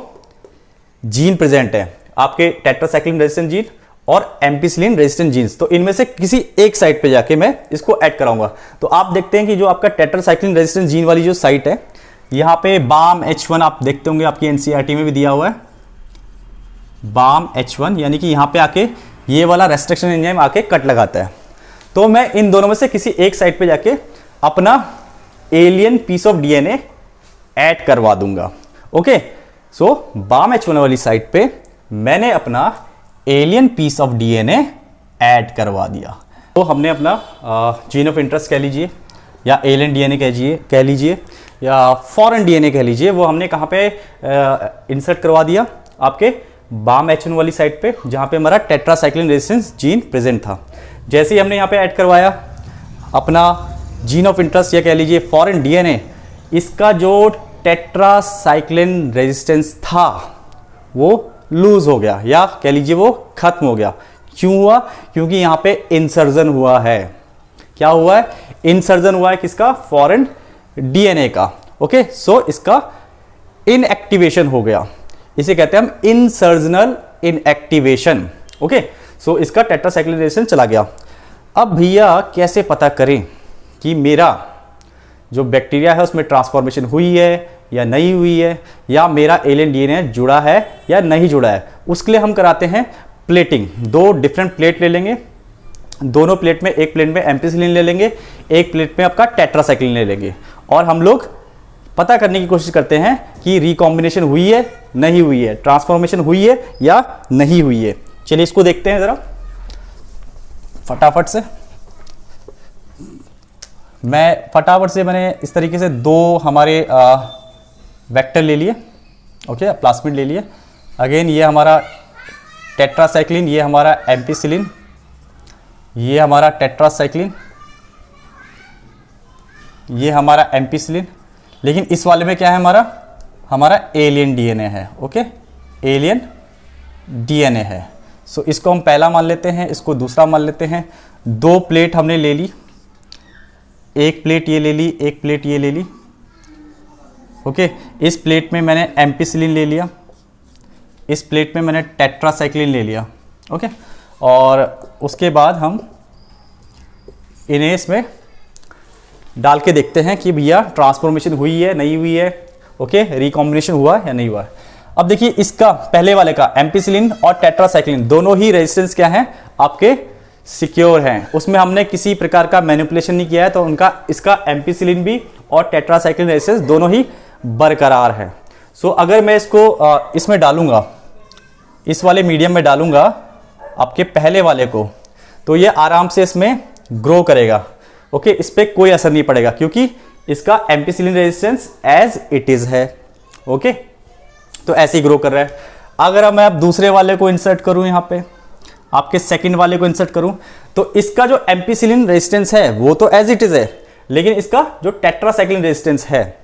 जीन प्रेजेंट है, आपके टेट्रासाइक्लिन रेजिस्टेंट जीन और एम्पिसिलिन रेजिस्टेंट जीन्स। तो इनमें से किसी एक साइट पे जाके मैं इसको ऐड कराऊंगा। तो आप देखते हैं कि जो आपका टेट्रासाइक्लिन रेजिस्टेंट जीन वाली जो साइट है, यहां पे बाम H1 आप देखते होंगे, आपकी एनसीईआरटी में भी दिया हुआ है बाम H1, यानी कि यहां पे आके ये वाला रेस्ट्रिक्शन एंजाइम आके कट लगाता है। तो मैं इन दोनों में से किसी एक साइट पे जाके अपना alien piece of DNA add करवा दूंगा। ओके, सो बाम H1 वाली साइट पे मैंने अपना alien piece of DNA add करवा दिया। तो हमने अपना जीन ऑफ इंटरेस्ट कह लीजिए, या एलियन डीएनए कह लीजिए, या फॉरेन डीएनए कह लीजिए, वो हमने कहाँ पे इंसर्ट करवा दिया? आपके बाम H1 वाली साइट पे, जहाँ पे हमारा टेट्रासाइक्लिन रेजिस्टेंस जीन प्रेजेंट था। जैसे ही हमने यहाँ पे ऐड करवाया अपना जीन ऑफ इंटरेस्ट, या कह लीजिए फॉरेन डीएनए, इसका जो टेट्रासाइक्लिन रेजिस्टेंस था वो लूज हो गया, या कह लीजिए वो खत्म हो गया। क्यों हुआ? क्योंकि यहाँ पे इंसर्जन हुआ है। क्या हुआ है? इंसर्जन हुआ है किसका? फॉरेन डीएनए का। ओके, सो इसका इनएक्टिवेशन हो गया, इसे कहते हैं हम इंसर्जनल इनएक्टिवेशन। ओके, सो इसका टेट्रासाइक्लिन रेजिस्टेंस चला गया। अब भैया कैसे पता करें कि मेरा जो बैक्टीरिया है उसमें ट्रांसफॉर्मेशन हुई है या नहीं हुई है, या मेरा एलियन डीएनए जुड़ा है या नहीं जुड़ा है? उसके लिए हम कराते हैं प्लेटिंग। दो डिफरेंट प्लेट ले लेंगे, दोनों प्लेट में, एक प्लेट में एम्पिसिलिन ले लेंगे, एक प्लेट में आपका टेट्रासाइक्लिन ले लेंगे, और हम लोग पता करने की कोशिश करते हैं कि रिकॉम्बिनेशन हुई है नहीं हुई है, ट्रांसफॉर्मेशन हुई है या नहीं हुई है। चलिए इसको देखते हैं जरा फटाफट से। मैंने इस तरीके से दो हमारे वेक्टर ले लिए, ओके, प्लास्मिड ले लिए। अगेन ये हमारा टेट्रासाइक्लिन, ये हमारा एम्पिसिलिन, ये हमारा टेट्रासाइक्लिन, ये हमारा एम्पिसिलिन। लेकिन इस वाले में क्या है? हमारा एलियन डीएनए है। ओके, एलियन डीएनए है। सो इसको हम पहला मान लेते हैं, इसको दूसरा मान लेते हैं। दो प्लेट हमने ले ली, एक प्लेट ये ले ली, एक प्लेट ये ले ली। ओके, इस प्लेट में मैंने एम्पिसिलिन ले लिया, इस प्लेट में मैंने टेट्रासाइक्लिन ले लिया। ओके, और उसके बाद हम इन्हें इसमें डाल के देखते हैं कि भैया ट्रांसफॉर्मेशन हुई है नहीं हुई है। ओके, रिकॉम्बिनेशन हुआ है या नहीं हुआ है। अब देखिए इसका पहले वाले का एम्पिसिलिन और टेट्रासाइक्लिन दोनों ही रेजिस्टेंस क्या है? आपके सिक्योर हैं, उसमें हमने किसी प्रकार का मैनिपुलेशन नहीं किया है, तो उनका इसका एम्पिसिलिन भी और टेट्रासाइक्लिन रेजिस्टेंस दोनों ही बरकरार है। सो अगर मैं इसको इसमें डालूंगा, इस वाले मीडियम में डालूंगा आपके पहले वाले को, तो ये आराम से इसमें ग्रो करेगा। ओके, इस पर कोई असर नहीं पड़ेगा क्योंकि इसका ampicillin resistance as it is है। ओके, तो ऐसे ही ग्रो कर रहा है। अगर अब मैं अब दूसरे वाले को इंसर्ट करूं, यहां पे आपके सेकंड वाले को इंसर्ट करूं, तो इसका जो एम्पिसिलिन रेजिस्टेंस है वो तो एज इट इज है, लेकिन इसका जो टेट्रासाइक्लिन रेजिस्टेंस है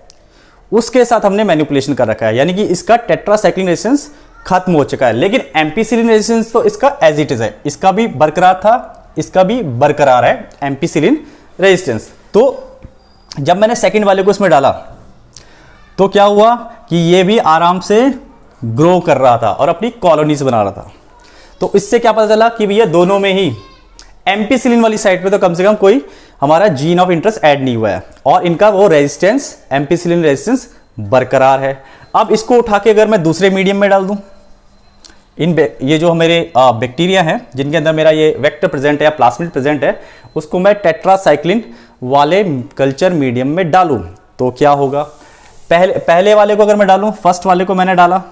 उसके साथ हमने मैनिपुलेशन कर रखा है, यानी कि इसका टेट्रासाइक्लिन रेजिस्टेंस खत्म हो चुका है, लेकिन एम्पिसिलिन रेजिस्टेंस तो इसका एज इट इज है। इसका भी बरकरार था, इसका भी बरकरार है एम्पिसिलिन रेजिस्टेंस। तो जब मैंने सेकंड वाले को इसमें डाला तो क्या हुआ कि ये भी आराम से ग्रो कर रहा था और अपनी कॉलोनीज बना रहा था। तो इससे क्या पता चला कि भैया दोनों में ही एम्पिसिलिन वाली साइड पे तो कम से कम कोई हमारा जीन ऑफ इंटरेस्ट ऐड नहीं हुआ है, और इनका वो रेजिस्टेंस, एम्पिसिलिन रेजिस्टेंस बरकरार है। अब इसको उठा के अगर मैं दूसरे मीडियम में डाल दूं, ये जो मेरे बैक्टीरिया हैं जिनके अंदर मेरा ये वेक्टर प्रेजेंट है या प्लास्मिड प्रेजेंट है, उसको मैं टेट्रासाइक्लिन वाले कल्चर मीडियम में डालूं तो क्या होगा? पहले वाले को अगर मैं डालूं, फर्स्ट वाले को मैंने डाला,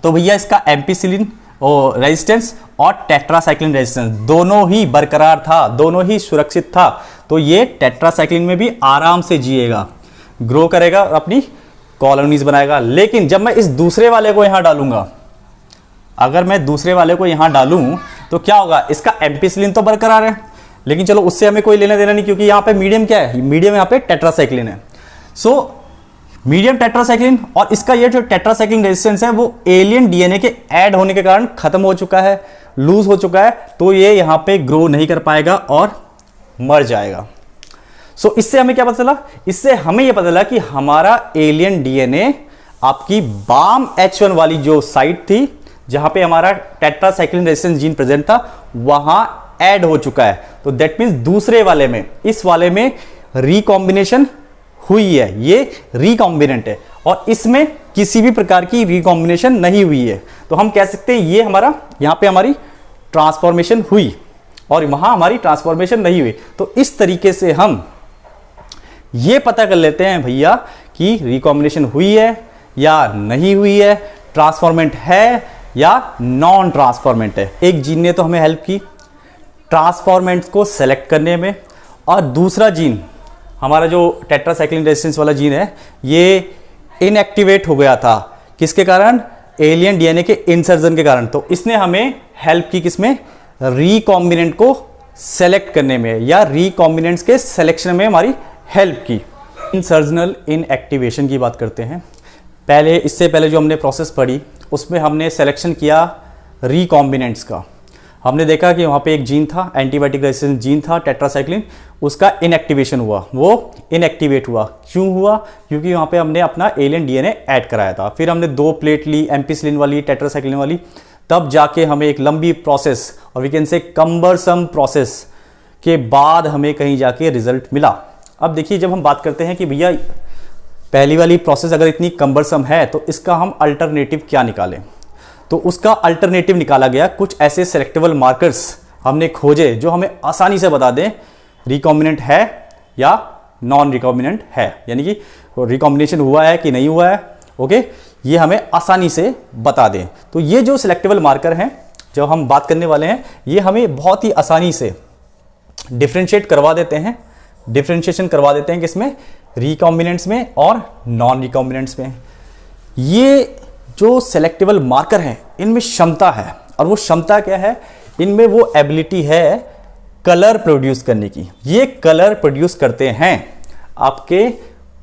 तो भैया इसका एम्पिसिलिन और रेजिस्टेंस और टेट्रासाइक्लिन रेजिस्टेंस दोनों ही बरकरार था, दोनों ही सुरक्षित था। तो ये टेट्रासाइक्लिन में भी आराम से जिएगा, ग्रो करेगा, अपनी कॉलोनीज बनाएगा। लेकिन जब मैं इस दूसरे वाले को यहां डालूंगा, अगर मैं दूसरे वाले को यहां डालूं तो क्या होगा, इसका एम्पिसिलिन तो बरकरार है, लेकिन चलो उससे हमें कोई लेना देना नहीं, क्योंकि यहां पे मीडियम क्या है, मीडियम यहां पे टेट्रासाइक्लिन है। सो मीडियम टेट्रासाइक्लिन और इसका ये जो टेट्रासाइक्लिन रेजिस्टेंस है वो एलियन डीएनए के ऐड होने के कारण खत्म हो चुका है, लूज हो चुका है, तो ये यहां पे ग्रो नहीं कर पाएगा और मर जाएगा। सो इससे हमें क्या पता चला, इससे हमें यह पता चला कि हमारा एलियन डीएनए आपकी बाम H1 वाली जो साइट थी जहां पे हमारा टेट्रासाइक्लिन रेजिस्टेंस जीन प्रेजेंट था वहां ऐड हो चुका है। तो दैट मींस दूसरे वाले में, इस वाले में रिकॉम्बिनेशन हुई है, ये रिकॉम्बिनेंट है, और इसमें किसी भी प्रकार की रिकॉम्बिनेशन नहीं हुई है। तो हम कह सकते हैं ये हमारा, यहां पे हमारी ट्रांसफॉर्मेशन हुई और वहां हमारी ट्रांसफॉर्मेशन नहीं हुई। तो इस तरीके से हम ये पता कर लेते हैं भैया कि रिकॉम्बिनेशन हुई है या नहीं हुई है, ट्रांसफॉर्मेंट है या नॉन ट्रांसफॉर्मेंट है। एक जीन ने तो हमें हेल्प की ट्रांसफॉर्मेंट्स को सेलेक्ट करने में, और दूसरा जीन हमारा जो टेट्रासाइक्लिन रेजिस्टेंस वाला जीन है ये इनएक्टिवेट हो गया था, किसके कारण, एलियन डीएनए के इंसर्जन के कारण। तो इसने हमें हेल्प की किसमें, रिकॉम्बिनेंट को सेलेक्ट करने में, या रिकॉम्बिनेंट्स के सिलेक्शन में हमारी हेल्प की। इंसर्जनल इनएक्टिवेशन की बात करते हैं। पहले, इससे पहले जो हमने प्रोसेस पढ़ी उसमें हमने सिलेक्शन किया रिकॉम्बिनेंट्स का। हमने देखा कि वहाँ पे एक जीन था, एंटीबायोटिक रेजिस्टेंस जीन था टेट्रासाइक्लिन, उसका इनएक्टिवेशन हुआ, वो इनएक्टिवेट हुआ। क्यों हुआ, क्योंकि वहाँ पे हमने अपना एलियन डीएनए ऐड कराया था। फिर हमने 2 प्लेट ली, एम्पिसिलिन वाली, टेट्रासाइक्लिन वाली, तब जाके हमें एक लंबी प्रोसेस और we can say cumbersome process के बाद हमें कहीं जाके रिजल्ट मिला। अब देखिए, जब हम बात करते हैं कि भैया पहली वाली प्रोसेस अगर इतनी कम्बरसम है तो इसका हम अल्टरनेटिव क्या निकालें, तो उसका अल्टरनेटिव निकाला गया। कुछ ऐसे सेलेक्टेबल मार्कर्स हमने खोजे जो हमें आसानी से बता दें रिकॉम्बिनेंट है या नॉन रिकॉम्बिनेंट है, यानी कि रिकॉम्बिनेशन हुआ है कि नहीं हुआ है। ओके, ये हमें आसानी से बता दें। तो ये जो सिलेक्टेबल मार्कर हैं जो हम बात करने वाले हैं, ये हमें बहुत ही आसानी से डिफ्रेंशिएट करवा देते हैं, डिफ्रेंशिएशन करवा देते हैं किसमें, रिकॉम्बिनेंट्स में और नॉन रिकॉम्बिनेंट्स में। ये जो सेलेक्टेबल मार्कर हैं इनमें क्षमता है, और वो क्षमता क्या है, इनमें वो एबिलिटी है कलर प्रोड्यूस करने की। ये कलर प्रोड्यूस करते हैं आपके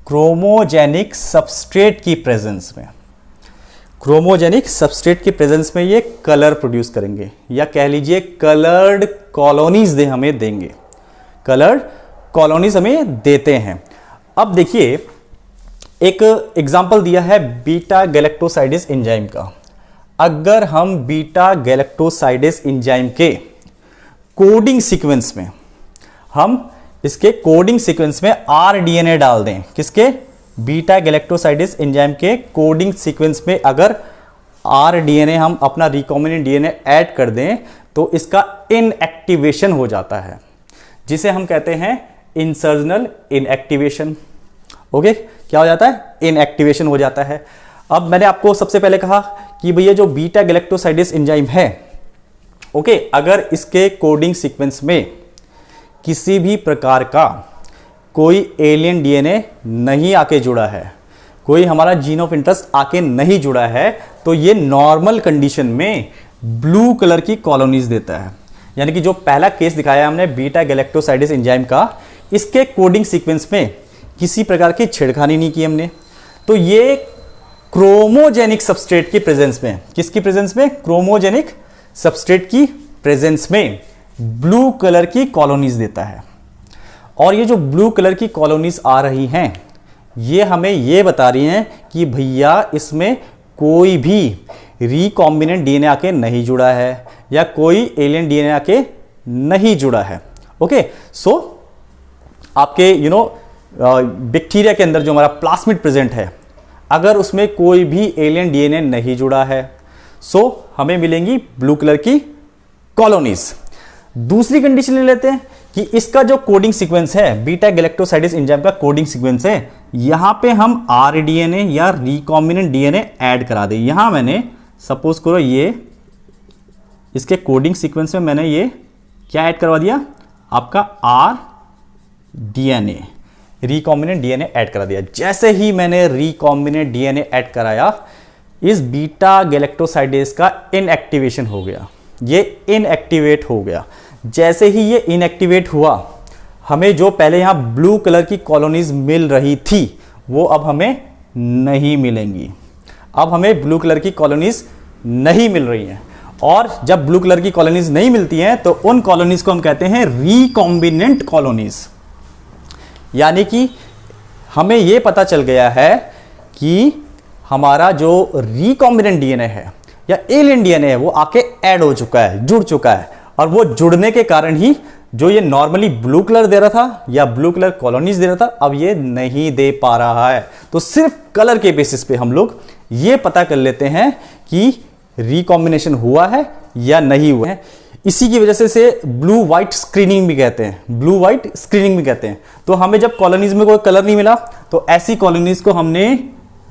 क्रोमोजेनिक सबस्ट्रेट की प्रेजेंस में। क्रोमोजेनिक सबस्ट्रेट की प्रेजेंस में ये कलर प्रोड्यूस करेंगे, या कह लीजिए कलर्ड कॉलोनीज हमें देंगे, कलर्ड कॉलोनीज हमें देते हैं। अब देखिए, एक एग्जाम्पल दिया है बीटा गैलेक्टोसाइडेस एंजाइम का। अगर हम बीटा गैलेक्टोसाइडेस एंजाइम के कोडिंग सीक्वेंस में, हम इसके कोडिंग सीक्वेंस में आरडीएनए डाल दें, किसके, बीटा गैलेक्टोसाइडेस एंजाइम के कोडिंग सीक्वेंस में अगर आरडीएनए हम अपना रिकॉम्बिनेंट डीएनए ऐड कर दें तो इसका इनएक्टिवेशन हो जाता है, जिसे हम कहते हैं इंसर्जनल इनएक्टिवेशन। ओके, क्या हो जाता है, इनएक्टिवेशन हो जाता है। अब मैंने आपको सबसे पहले कहा कि भैया जो बीटा गैलेक्टोसाइडेस एंजाइम है, ओके, अगर इसके कोडिंग सीक्वेंस में किसी भी प्रकार का कोई एलियन डीएनए नहीं आके जुड़ा है, कोई हमारा जीन ऑफ इंटरेस्ट आके नहीं जुड़ा है, तो ये नॉर्मल कंडीशन में ब्लू कलर की कॉलोनीज देता है। यानी कि जो पहला केस दिखाया हमने बीटा गैलेक्टोसाइडेस एंजाइम का, इसके कोडिंग सीक्वेंस में किसी प्रकार की छेड़खानी नहीं की हमने, तो ये क्रोमोजेनिक सबस्ट्रेट की प्रेजेंस में, किसकी प्रेजेंस में, क्रोमोजेनिक सबस्ट्रेट की प्रेजेंस में ब्लू कलर की कॉलोनीज देता है। और ये जो ब्लू कलर की कॉलोनीज आ रही हैं, ये हमें ये बता रही हैं कि भैया इसमें कोई भी रिकॉम्बिनेंट डीएनए आके नहीं जुड़ा है, या कोई एलियन डीएनए आके नहीं जुड़ा है। ओके, सो आपके बैक्टीरिया के अंदर जो हमारा प्लाज्मिड प्रेजेंट है, अगर उसमें कोई भी एलियन डीएनए नहीं जुड़ा है, सो हमें मिलेंगी ब्लू कलर की कॉलोनीज। दूसरी कंडीशन ले लेते हैं कि इसका जो कोडिंग सीक्वेंस है, बीटा गैलेक्टोसाइडेस एंजाइम का कोडिंग सीक्वेंस है, यहां पे हम आरडीएनए या रिकॉम्बिनेंट डीएनए ऐड करा दें। यहां मैंने सपोज करो ये इसके कोडिंग सीक्वेंस में मैंने ये क्या ऐड करवा दिया, आपका R DNA, recombinant DNA add करा दिया। जैसे ही मैंने रिकॉम्बिनेंट डीएनए ऐड कराया, इस बीटा गैलेक्टोसाइडेज का इनएक्टिवेशन हो गया, ये इनएक्टिवेट हो गया। जैसे ही ये इनएक्टिवेट हुआ, हमें जो पहले यहाँ ब्लू कलर की कॉलोनीज मिल रही थी वो अब हमें नहीं मिलेंगी। अब हमें ब्लू कलर की कॉलोनीज नहीं मिल रही हैं, और जब ब्लू कलर की कॉलोनीज नहीं मिलती हैं तो उन कॉलोनीज को हम कहते हैं रिकॉम्बिनेंट कॉलोनीज। यानी कि हमें यह पता चल गया है कि हमारा जो रिकॉम्बिनेंट डीएनए है या एलियन डीएनए है वो आके ऐड हो चुका है, जुड़ चुका है, और वो जुड़ने के कारण ही जो ये नॉर्मली ब्लू कलर दे रहा था या ब्लू कलर कॉलोनीज दे रहा था, अब ये नहीं दे पा रहा है। तो सिर्फ कलर के बेसिस पे हम लोग ये पता कर लेते हैं कि रिकॉम्बिनेशन हुआ है या नहीं हुआ है। इसी की वजह से ब्लू व्हाइट स्क्रीनिंग भी कहते हैं, ब्लू व्हाइट स्क्रीनिंग भी कहते हैं। तो हमें जब कॉलोनीज में कोई कलर नहीं मिला तो ऐसी कॉलोनीज को हमने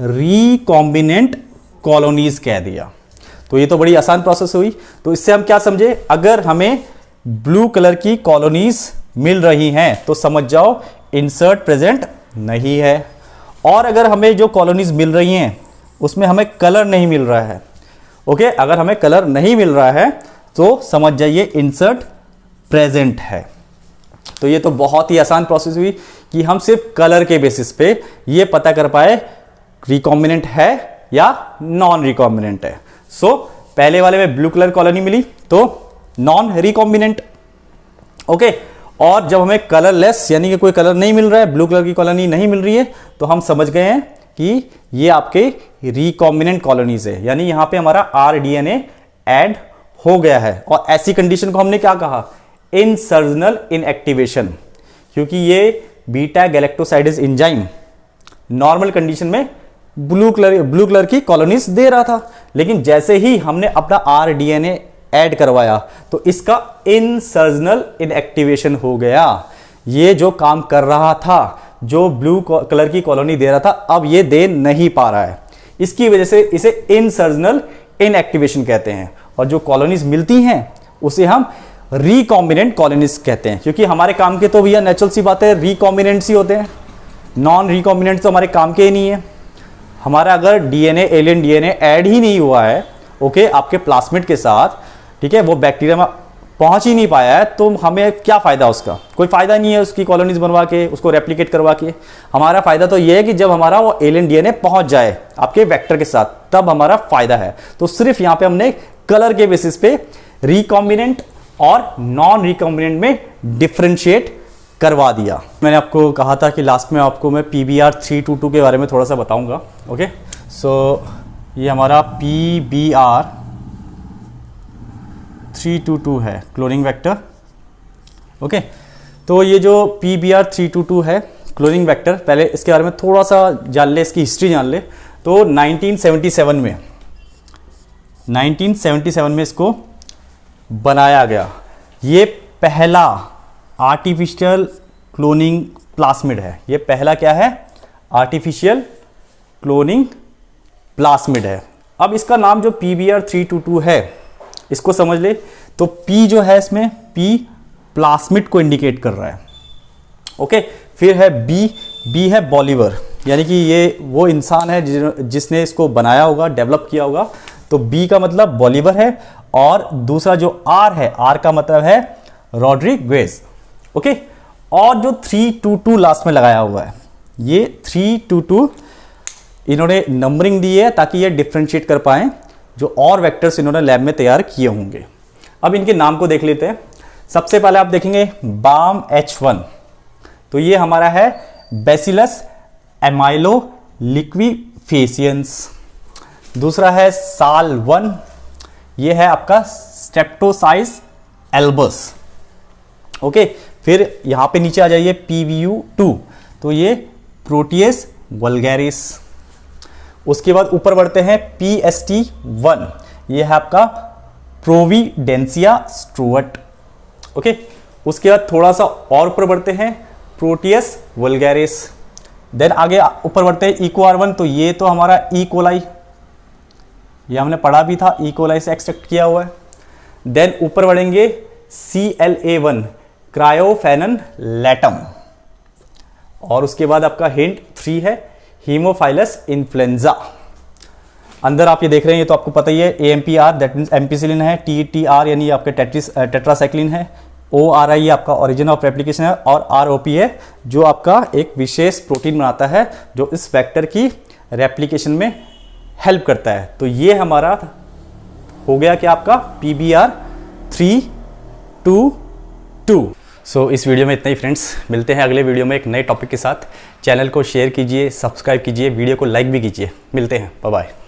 रिकॉम्बिनेंट कॉलोनीज कह दिया। तो ये तो बड़ी आसान प्रोसेस हुई। तो इससे हम क्या समझे, अगर हमें ब्लू कलर की कॉलोनीज मिल रही हैं तो समझ जाओ इंसर्ट प्रेजेंट नहीं है, और अगर हमें जो कॉलोनीज मिल रही हैं उसमें हमें कलर नहीं मिल रहा है, ओके, अगर हमें कलर नहीं मिल रहा है तो समझ जाइए इंसर्ट प्रेजेंट है। तो ये तो बहुत ही आसान प्रोसेस हुई कि हम सिर्फ कलर के बेसिस पे ये पता कर पाए रिकॉम्बिनेंट है या नॉन रिकॉम्बिनेंट है। सो पहले वाले में ब्लू कलर कॉलोनी मिली तो नॉन रिकॉम्बिनेंट, ओके। और जब हमें कलरलेस यानी कि कोई कलर नहीं मिल रहा है, ब्लू कलर की कॉलोनी नहीं मिल रही है, तो हम समझ गए हैं कि ये आपके रिकॉम्बिनेंट कॉलोनीज है, यानी यहां पे हमारा आरडीएनए ऐड हो गया है। और ऐसी कंडीशन को हमने क्या कहा, इंसर्जनल इनएक्टिवेशन, क्योंकि ये beta galactosidase enzyme normal condition में ब्लू कलर की कॉलोनीज दे रहा था, लेकिन जैसे ही हमने अपना आरडीएनए ऐड करवाया तो इसका इंसर्जनल इनएक्टिवेशन हो गया। ये जो काम कर रहा था, जो ब्लू कलर की कॉलोनी दे रहा था, अब ये दे नहीं पा रहा है। इसकी वजह से इसे इंसर्जनल इनएक्टिवेशन कहते हैं। और जो कॉलोनीज मिलती हैं उसे हम रिकॉम्बिनेंट कॉलोनीज कहते हैं, क्योंकि हमारे काम के तो भैया नेचुरल सी बात है रिकॉम्बिनेंट्स ही होते हैं, नॉन रिकॉम्बिनेंट तो हमारे काम के ही नहीं है। हमारा अगर डीएनए एलियन डीएनए ऐड ही नहीं हुआ है, ओके, आपके प्लास्मिड के साथ, ठीक है, वो बैक्टीरिया में पहुंच ही नहीं पाया है, तो हमें क्या फायदा उसका, कोई फायदा नहीं है उसकी कॉलोनीज बनवा के, उसको रेप्लिकेट करवा के। हमारा फायदा तो ये है कि जब हमारा वो एलियन डीएनए पहुंच जाए आपके वेक्टर के साथ, तब हमारा फायदा है। तो सिर्फ यहां पे हमने कलर के बेसिस पे रिकॉम्बिनेंट और नॉन रिकॉम्बिनेंट में डिफरेंशिएट करवा दिया। मैंने आपको कहा था कि लास्ट में आपको मैं PBr 322 के बारे में थोड़ा सा बताऊंगा, ओके। सो ये हमारा PBr 322 है, क्लोनिंग वेक्टर, ओके। तो ये जो PBr 322 है क्लोनिंग वेक्टर, पहले इसके बारे में थोड़ा सा जान ले, इसकी हिस्ट्री जान ले। तो 1977 में इसको बनाया गया। ये पहला आर्टिफिशियल क्लोनिंग प्लास्मिड है। ये पहला क्या है, आर्टिफिशियल क्लोनिंग प्लास्मिड है। अब इसका नाम जो PBr 322 है, इसको समझ ले। तो P जो है इसमें, P प्लास्मिड को इंडिकेट कर रहा है, ओके। फिर है B है बॉलीवर, यानी कि ये वो इंसान है जिसने इसको बनाया होगा, डेवलप किया होगा। तो B का मतलब बॉलीवर है, और दूसरा जो R है, R का मतलब है रॉड्रिगेज, ओके। और जो 322 लास्ट में लगाया हुआ है, ये 322 इन्होंने नंबरिंग दी है ताकि ये डिफरेंशिएट कर पाए जो और वेक्टर्स इन्होंने लैब में तैयार किए होंगे। अब इनके नाम को देख लेते हैं। सबसे पहले आप देखेंगे बाम H1, तो ये हमारा है बैसिलस एमाइलो लिक्विफेसियंस। दूसरा है साल 1, ये है आपका स्ट्रेप्टोसाइस एल्बस, ओके। फिर यहां पे नीचे आ जाइए PVU2, तो ये प्रोटियस वल्गैरिस। उसके बाद ऊपर बढ़ते हैं PST1, ये है आपका प्रोविडेंसिया स्टुअर्ट, ओके। उसके बाद थोड़ा सा और ऊपर बढ़ते हैं प्रोटियस वल्गैरिस। देन आगे ऊपर बढ़ते हैं EcoR1, तो ये तो हमारा E. coli, ये हमने पढ़ा भी था, E. coli से एक्सट्रैक्ट किया हुआ है। देन ऊपर बढ़ेंगे CLA1 क्रायोफेनन लैटम, और उसके बाद आपका हिंट 3 है हीमोफाइलस इन्फ्लुएंजा। अंदर आप ये देख रहे हैं, ये तो आपको पता ही है, AMPR दैट मीन्स एम्पिसिलिन है, TTR यानी आपके टेट्रासाइक्लिन है, ORI आपका ओरिजिन ऑफ रेप्लिकेशन है, और ROP है जो आपका एक विशेष प्रोटीन बनाता है जो इस फैक्टर की रेप्लिकेशन में हेल्प करता है। तो ये हमारा हो गया कि आपका PBR 322। सो इस वीडियो में इतना ही फ्रेंड्स, मिलते हैं अगले वीडियो में एक नए टॉपिक के साथ। चैनल को शेयर कीजिए, सब्सक्राइब कीजिए, वीडियो को लाइक भी कीजिए। मिलते हैं, बाय बाय।